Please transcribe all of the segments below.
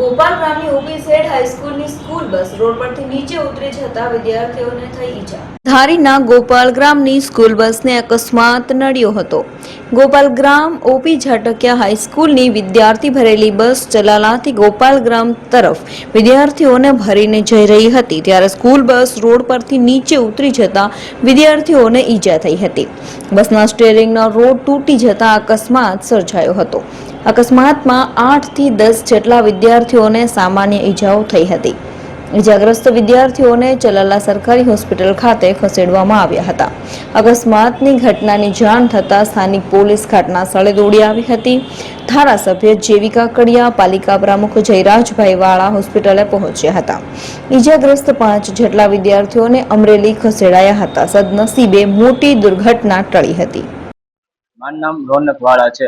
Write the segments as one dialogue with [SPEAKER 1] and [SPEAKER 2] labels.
[SPEAKER 1] Gopal ગ્રામની ઓપીસેડ હાઈસ્કૂલની school bus road પરથી નીચે ઉતરી જતા વિદ્યાર્થીઓને થઈ ઈજા। ધારીના ગોપાલ ગ્રામની સ્કૂલ બસને અકસ્માત નડ્યો હતો। ગોપાલ ગ્રામ ઓપી ઝાટકિયા હાઈસ્કૂલની વિદ્યાર્થી ભરેલી બસ ચલાલાથી ગોપાલ ગ્રામ તરફ વિદ્યાર્થીઓને ભરીને જઈ રહી હતી ત્યારે સ્કૂલ બસ રોડ પરથી નીચે ઉતરી જતા વિદ્યાર્થીઓને ઈજા થઈ હતી। બસના સ્ટીયરિંગનો રોડ તૂટી જતા અકસ્માત સર્જાયો હતો। અકસ્માતમાં 8 થી 10 જેટલા વિદ્યાર્થીઓને સામાન્ય ઈજાઓ થઈ હતી। ઈજાગ્રસ્ત વિદ્યાર્થીઓને ચલાલા સરકારી હોસ્પિટલ ખાતે ખસેડવામાં આવ્યા હતા। અકસ્માતની ઘટનાની જાણ થતાં સ્થાનિક પોલીસ ઘટના સ્થળે દોડી આવી હતી। ધારાસભ્ય જેવી કાકડિયા, પાલિકા પ્રમુખ જયરાજભાઈ વાળા હોસ્પિટલે પહોંચ્યા હતા। ઈજાગ્રસ્ત 5 જેટલા વિદ્યાર્થીઓને અમરેલી ખસેડાયા હતા। સદનસીબે મોટી દુર્ઘટના ટળી હતી।
[SPEAKER 2] મારું નામ રોનક વાળા છે।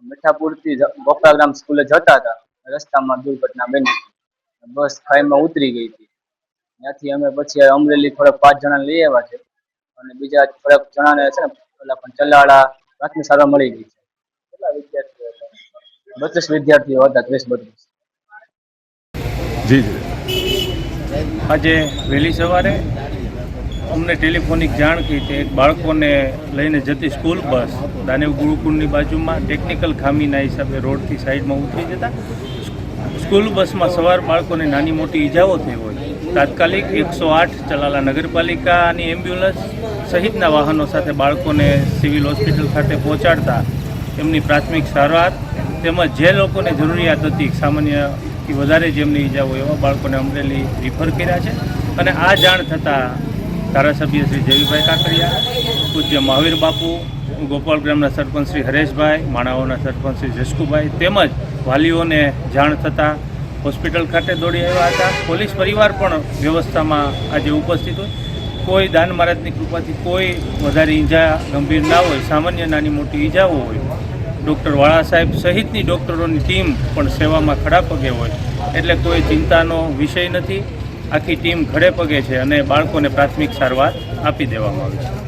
[SPEAKER 2] મીઠાપુરથી ગોપાલ ગ્રામ સ્કૂલે જતા હતા, રસ્તામાં દુર્ઘટના બની। બસ ખાઈમાં ઉતરી ગઈ હતી। ત્યાંથી અમે પછી અમરેલી થોડાક 5 જણા લઈ આવ્યા છે અને બીજા થોડાક જણાને છે ને પેલા પણ ચલાળા પ્રાથમિક સારવાર મળી ગઈ છે। કેટલા વિદ્યાર્થીઓ હતા? 32 વિદ્યાર્થીઓ હતા, 30-32।
[SPEAKER 3] જી
[SPEAKER 4] આજે વહેલી સવારે અમને ટેલિફોનિક જાણ થઈ કે એક બાળકોને લઈને જતી સ્કૂલ બસ દાનેવ ગુરુકુળની બાજુમાં ટેકનિકલ ખામીના હિસાબે રોડથી સાઈડમાં ઉતરી જતા સ્કૂલ બસમાં સવાર બાળકોને નાની મોટી ઈજાઓ થઈ હોય। તાત્કાલિક 108 ચલાલા નગરપાલિકાની એમ્બ્યુલન્સ સહિતના વાહનો સાથે બાળકોને સિવિલ હોસ્પિટલ ખાતે પહોંચાડતા એમની પ્રાથમિક સારવાર તેમજ જે લોકોને જરૂરિયાત હતી સામાન્યથી વધારે જેમની ઈજા હોય એવા બાળકોને અમરેલી રિફર કર્યા છે। અને આ જાણ થતાં ધારાસભ્ય શ્રી જેવીભાઈ કાકડિયા, પૂજ્ય મહાવીર બાપુ, ગોપાલ ગ્રામના સરપંચ શ્રી હરેશભાઈ, માણાઓના સરપંચ શ્રી જસકુભાઈ તેમજ વાલીઓને જાણ થતાં હોસ્પિટલ ખાતે દોડી આવ્યા હતા। પોલીસ પરિવાર પણ વ્યવસ્થામાં આજે ઉપસ્થિત હોય। કોઈ દાન મહારાજની કૃપાથી કોઈ વધારે ઈજા ગંભીર ના હોય, સામાન્ય નાની મોટી ઈજાઓ હોય। ડૉક્ટર વાળા સાહેબ સહિતની ડૉક્ટરોની ટીમ પણ સેવામાં ખડા પગે હોય એટલે કોઈ ચિંતાનો વિષય નથી। આખી ટીમ ખડે પગે છે અને બાળકોને પ્રાથમિક સારવાર આપી દેવામાં આવી છે।